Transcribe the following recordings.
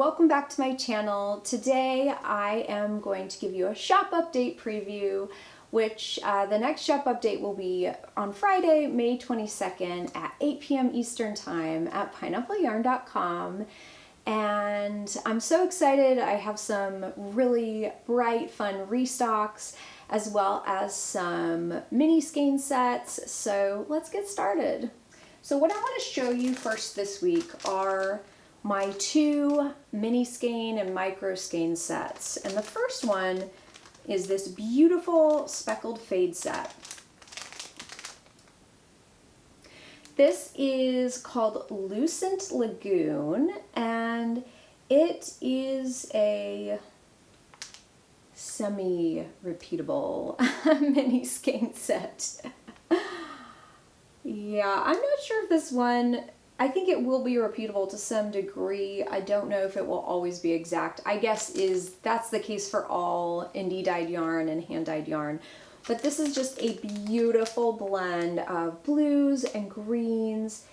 welcome back to my channel. Today I am going to give you a shop update preview, which the next shop update will be on Friday, May 22nd at 8 p.m. Eastern Time at pineappleryarn.com. And I'm so excited. I have some really bright, fun restocks, as well as some mini skein sets. So let's get started. So what I want to show you first this week are my two mini skein and micro skein sets. And the first one is this beautiful speckled fade set. This is called Lucent Lagoon, and it is a semi-repeatable mini skein set. Yeah, I'm not sure if this one, I think it will be repeatable to some degree. I don't know if it will always be exact. I guess that's the case for all indie dyed yarn and hand dyed yarn. But this is just a beautiful blend of blues and greens.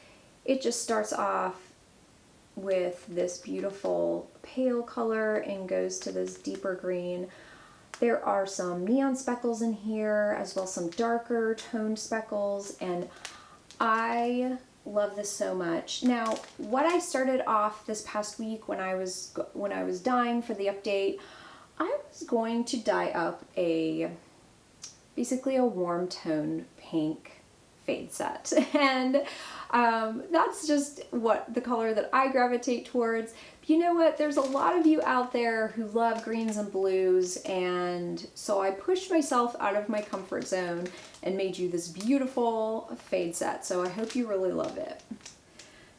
It just starts off with this beautiful pale color and goes to this deeper green. There are some neon speckles in here, as well as some darker toned speckles, and I love this so much. Now, what I started off this past week when I was dyeing for the update, I was going to dye up basically a warm tone pink fade set, and that's just the color that I gravitate towards. But you know what? There's a lot of you out there who love greens and blues, and so I pushed myself out of my comfort zone and made you this beautiful fade set. So I hope you really love it.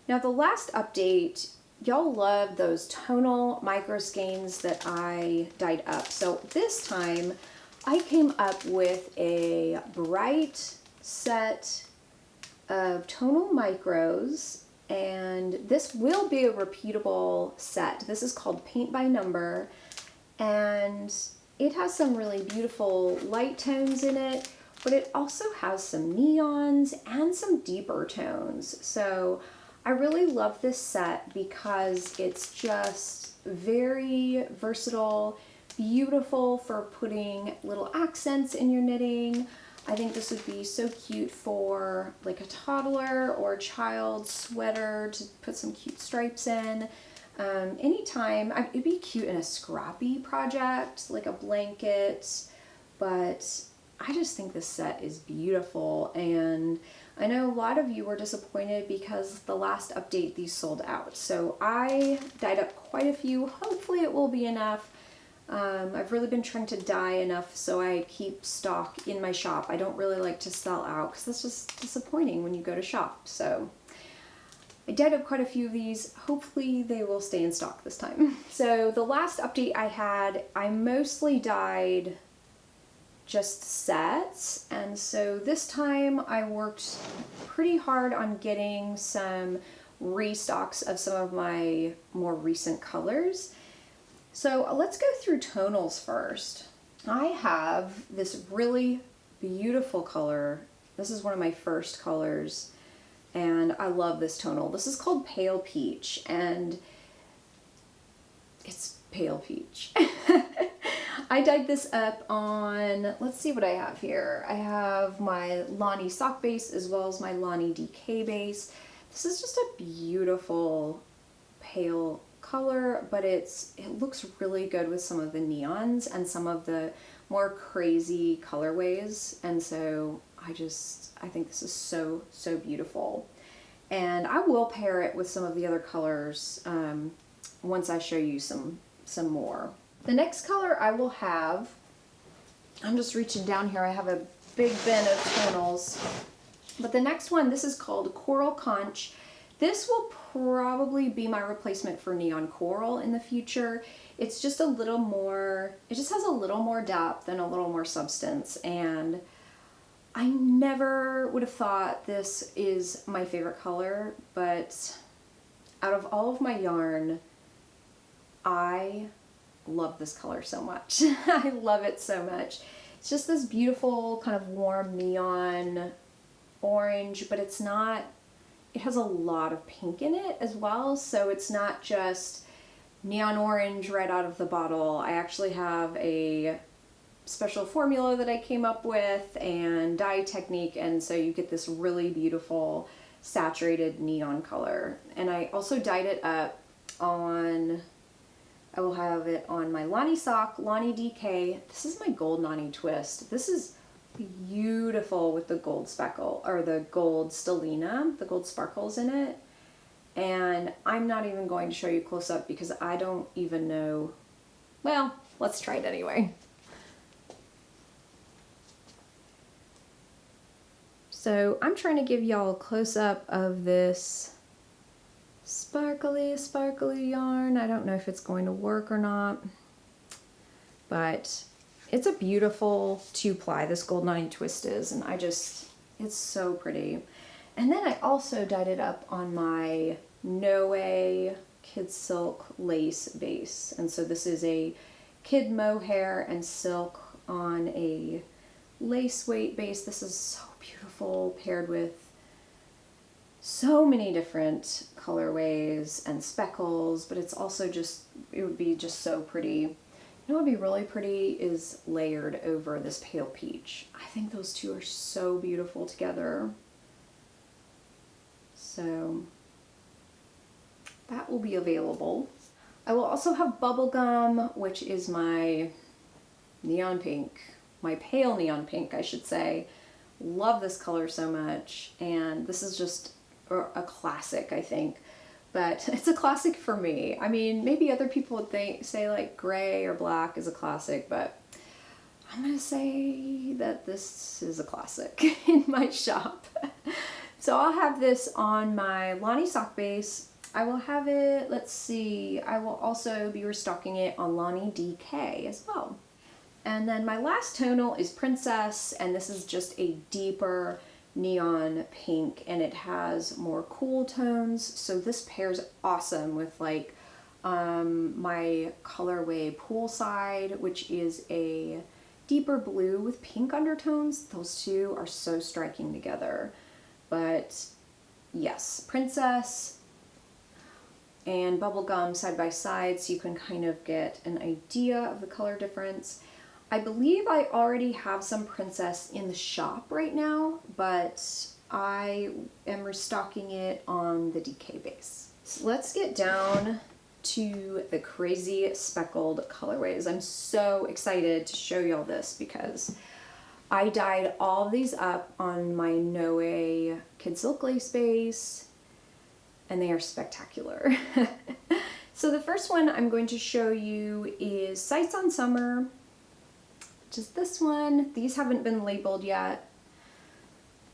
Now, the last update, y'all loved those tonal micro skeins that I dyed up. So this time I came up with a bright set of tonal micros, and this will be a repeatable set. This is called Paint by Number, and it has some really beautiful light tones in it, but it also has some neons and some deeper tones. So I really love this set because it's just very versatile, beautiful for putting little accents in your knitting. I think this would be so cute for like a toddler or a child's sweater to put some cute stripes in. Anytime, it'd be cute in a scrappy project, like a blanket, but I just think this set is beautiful. And I know a lot of you were disappointed because the last update these sold out. So I dyed up quite a few. Hopefully it will be enough. I've really been trying to dye enough so I keep stock in my shop. I don't really like to sell out because that's just disappointing when you go to shop. So I dyed up quite a few of these. Hopefully they will stay in stock this time. So the last update I had, I mostly dyed just sets, and so this time I worked pretty hard on getting some restocks of some of my more recent colors. So let's go through tonals first. I have this really beautiful color. This is one of my first colors, and I love this tonal. This is called Pale Peach, and it's pale peach. I dyed this up on, let's see what I have here. I have my Lonnie sock base as well as my Lonnie DK base. This is just a beautiful pale color, but it looks really good with some of the neons and some of the more crazy colorways. And so I think this is so beautiful. And I will pair it with some of the other colors once I show you some more. The next color I will have, I'm just reaching down here, I have a big bin of tonals, but the next one, this is called Coral Conch. This will probably be my replacement for Neon Coral in the future. It's just a little more, it just has a little more depth and a little more substance, and I never would have thought this is my favorite color, but out of all of my yarn, I love this color so much. I love it so much. It's just this beautiful kind of warm neon orange, but it's not, it has a lot of pink in it as well, so it's not just neon orange right out of the bottle. I actually have a special formula that I came up with and dye technique, and so you get this really beautiful saturated neon color. And I also dyed it up on, I will have it on my Lonnie sock, Lonnie DK. This is my gold Lonnie twist. This is beautiful with the gold speckle, or the gold stellina, the gold sparkles in it. And I'm not even going to show you close up because I don't even know. Well, let's try it anyway. So I'm trying to give y'all a close up of this sparkly, sparkly yarn. I don't know if it's going to work or not, but it's a beautiful 2-ply, this gold 90 twist is, and it's so pretty. And then I also dyed it up on my Noe Kid Silk lace base. And so this is a kid mohair and silk on a lace weight base. This is so beautiful, paired with so many different colorways and speckles, but it's also just, it would be just so pretty. You know what would be really pretty is layered over this pale peach. I think those two are so beautiful together. So that will be available. I will also have Bubblegum, which is my neon pink, my pale neon pink, I should say. Love this color so much, and this is just a classic, I think. But it's a classic for me. I mean, maybe other people would say like gray or black is a classic, but I'm gonna say that this is a classic in my shop. So I'll have this on my Lonnie sock base. I will have it, let's see, I will also be restocking it on Lonnie DK as well. And then my last tonal is Princess, and this is just a deeper neon pink, and it has more cool tones. So this pairs awesome with like my Colorway Poolside, which is a deeper blue with pink undertones. Those two are so striking together. But yes, Princess and Bubblegum side by side, so you can kind of get an idea of the color difference. I believe I already have some Princess in the shop right now, but I am restocking it on the DK base. So let's get down to the crazy speckled colorways. I'm so excited to show y'all this because I dyed all of these up on my Noe Kid Silk lace base, and they are spectacular. So the first one I'm going to show you is Sights on Summer, which is this one. These haven't been labeled yet,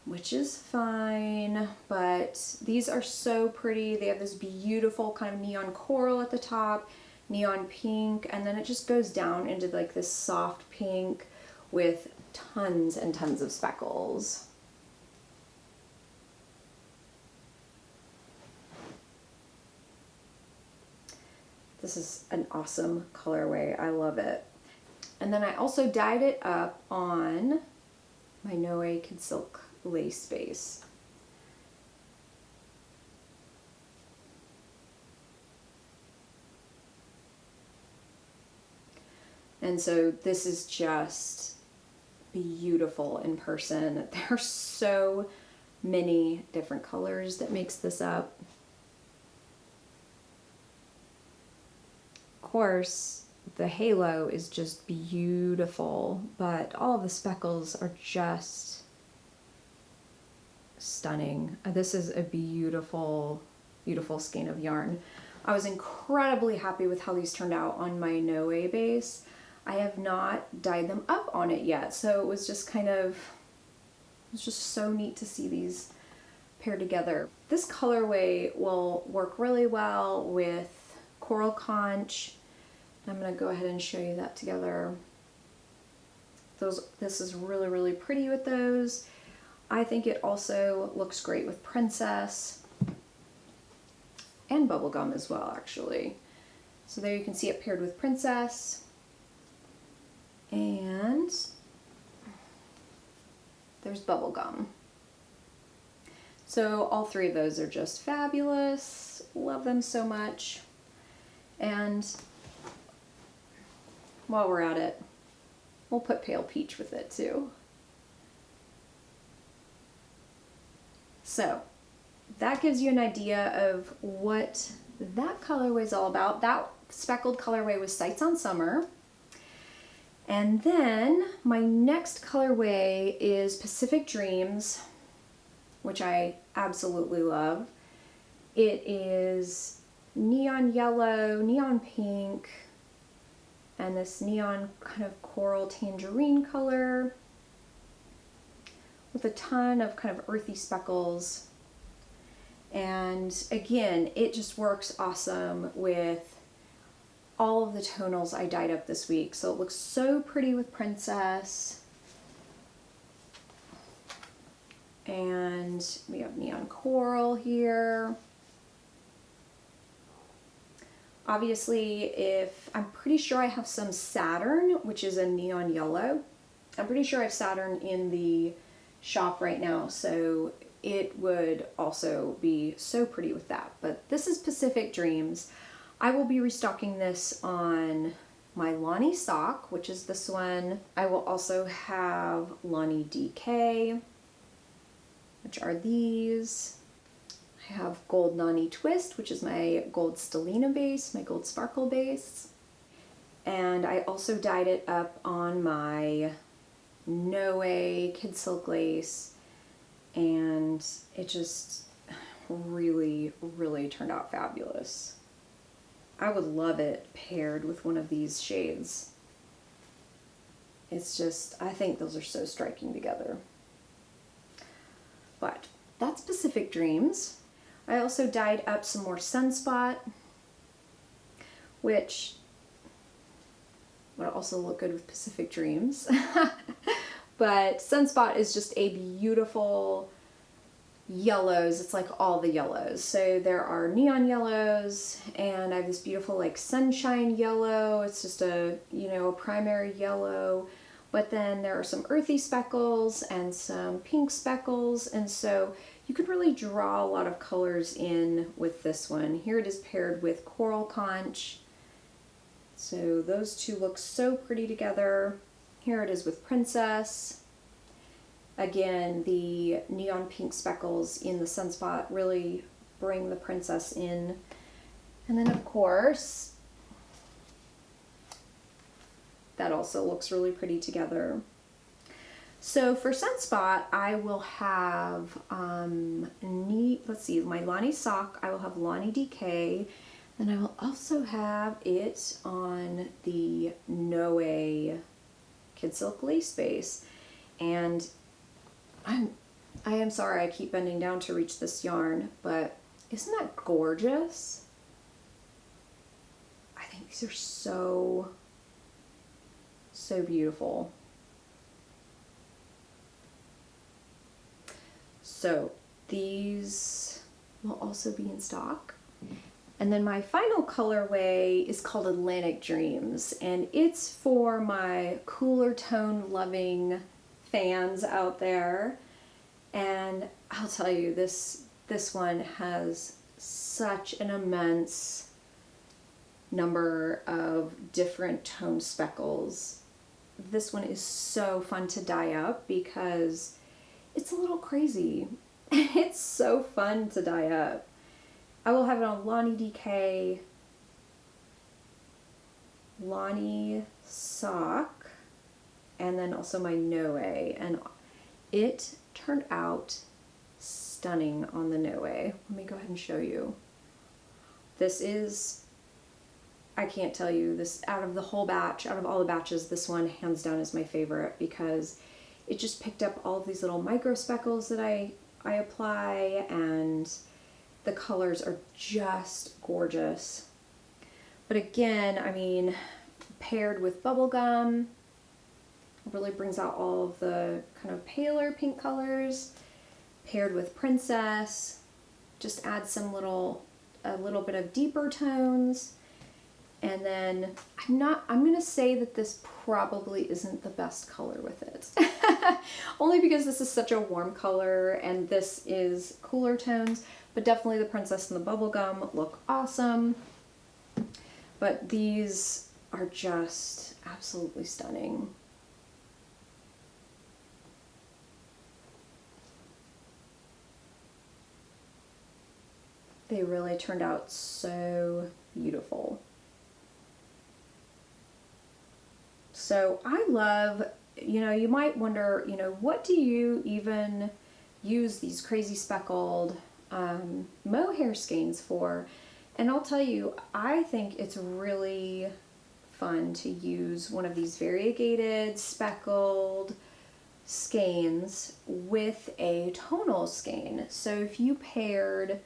which is fine, but these are so pretty. They have this beautiful kind of neon coral at the top, neon pink, and then it just goes down into like this soft pink with tons and tons of speckles. This is an awesome colorway. I love it. And then I also dyed it up on my Noe Kid Silk lace base. And so this is just beautiful in person. There are so many different colors that makes this up. Of course, the halo is just beautiful, but all of the speckles are just stunning. This is a beautiful, beautiful skein of yarn. I was incredibly happy with how these turned out on my Noe base. I have not dyed them up on it yet, so it was just kind of, it was just so neat to see these paired together. This colorway will work really well with Coral Conch. I'm going to go ahead and show you that together. This is really, really pretty with those. I think it also looks great with Princess and Bubblegum as well, actually. So there you can see it paired with Princess. And there's Bubblegum. So all three of those are just fabulous. Love them so much. And while we're at it, we'll put pale peach with it too. So that gives you an idea of what that colorway is all about. That speckled colorway was Sights on Summer. And then my next colorway is Pacific Dreams, which I absolutely love. It is neon yellow, neon pink, and this neon kind of coral tangerine color with a ton of kind of earthy speckles. And again, it just works awesome with all of the tonals I dyed up this week. So it looks so pretty with Princess. And we have neon coral here. Obviously, I'm pretty sure I have some Saturn, which is a neon yellow. I'm pretty sure I have Saturn in the shop right now, so it would also be so pretty with that. But this is Pacific Dreams. I will be restocking this on my Lonnie sock, which is this one. I will also have Lonnie DK, which are these. I have Gold Nani Twist, which is my gold Stellina base, my gold sparkle base. And I also dyed it up on my Noe Kid Silk Lace, and it just really, really turned out fabulous. I would love it paired with one of these shades. It's just, I think those are so striking together. But that's Pacific Dreams. I also dyed up some more Sunspot, which would also look good with Pacific Dreams. But Sunspot is just a beautiful yellows. It's like all the yellows. So there are neon yellows, and I have this beautiful like sunshine yellow. It's just a, you know, a primary yellow. But then there are some earthy speckles and some pink speckles, and so you could really draw a lot of colors in with this one. Here it is paired with Coral Conch. So those two look so pretty together. Here it is with Princess. Again, the neon pink speckles in the Sunspot really bring the Princess in. And then of course, that also looks really pretty together. So for Sunspot, I will have, let's see, my Lonnie sock, I will have Lonnie DK, and I will also have it on the Noe Kid Silk Lace base. And I am sorry I keep bending down to reach this yarn, but isn't that gorgeous? I think these are so beautiful. So these will also be in stock. And then my final colorway is called Atlantic Dreams, and it's for my cooler tone loving fans out there. And I'll tell you, this one has such an immense number of different tone speckles. This one is so fun to dye up because it's a little crazy. It's so fun to dye up. I will have it on Lonnie DK, Lonnie sock, and then also my Noe, and it turned out stunning on the Noe. Let me go ahead and show you. This is, I can't tell you, this out of the whole batch, out of all the batches, this one hands down is my favorite because it just picked up all of these little micro speckles that I apply, and the colors are just gorgeous. But again, I mean, paired with Bubblegum, it really brings out all of the kind of paler pink colors. Paired with Princess, just adds some a little bit of deeper tones. And then I'm gonna say that this probably isn't the best color with it. Only because this is such a warm color and this is cooler tones, but definitely the Princess and the Bubblegum look awesome. But these are just absolutely stunning. They really turned out so beautiful. So I love, you might wonder, what do you even use these crazy speckled mohair skeins for? And I'll tell you, I think it's really fun to use one of these variegated speckled skeins with a tonal skein. So if you paired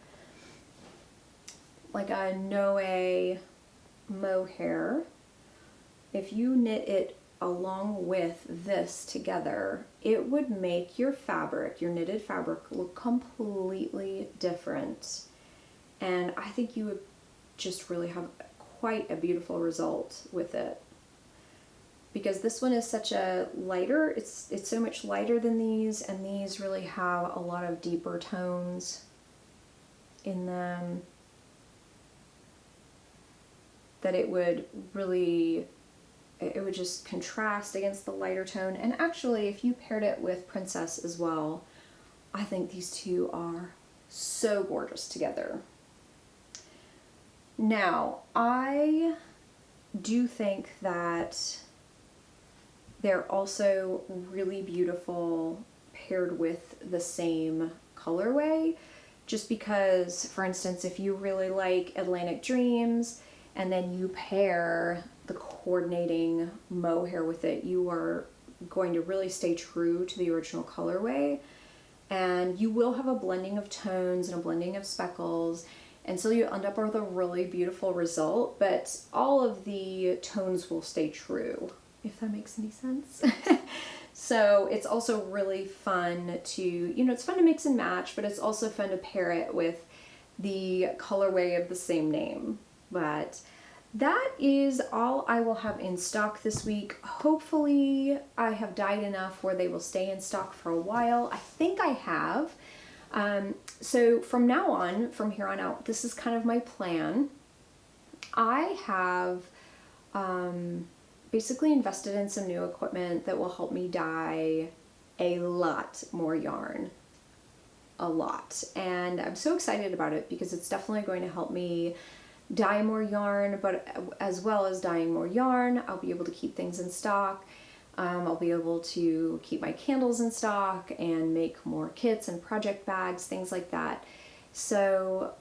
like a Noe mohair, if you knit it along with this together, it would make your fabric, your knitted fabric, look completely different. And I think you would just really have quite a beautiful result with it. Because this one is such a lighter, it's so much lighter than these, and these really have a lot of deeper tones in them, that it would just contrast against the lighter tone. And actually, if you paired it with Princess as well, I think these two are so gorgeous together. Now, I do think that they're also really beautiful paired with the same colorway, just because, for instance, if you really like Atlantic Dreams and then you pair the coordinating mohair with it, you are going to really stay true to the original colorway, and you will have a blending of tones and a blending of speckles, and so you end up with a really beautiful result, but all of the tones will stay true, if that makes any sense. So it's also really fun to, it's fun to mix and match, but it's also fun to pair it with the colorway of the same name. But that is all I will have in stock this week. Hopefully I have dyed enough where they will stay in stock for a while. I think I have. So from now on, from here on out, this is kind of my plan. I have basically invested in some new equipment that will help me dye a lot more yarn. A lot. And I'm so excited about it because it's definitely going to help me dye more yarn, but as well as dyeing more yarn, I'll be able to keep things in stock. I'll be able to keep my candles in stock and make more kits and project bags, things like that. So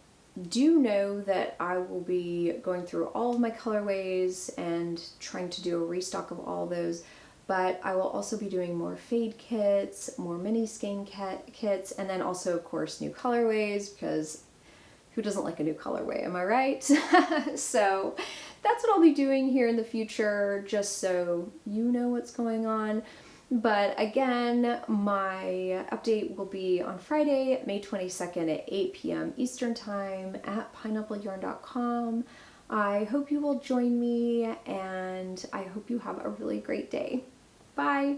do know that I will be going through all of my colorways and trying to do a restock of all those, but I will also be doing more fade kits, more mini skein kits, and then also, of course, new colorways, because who doesn't like a new colorway, am I right? So that's what I'll be doing here in the future, just so you know what's going on. But again, my update will be on Friday, May 22nd at 8 p.m. Eastern Time at pineappleyarn.com. I hope you will join me, and I hope you have a really great day. Bye!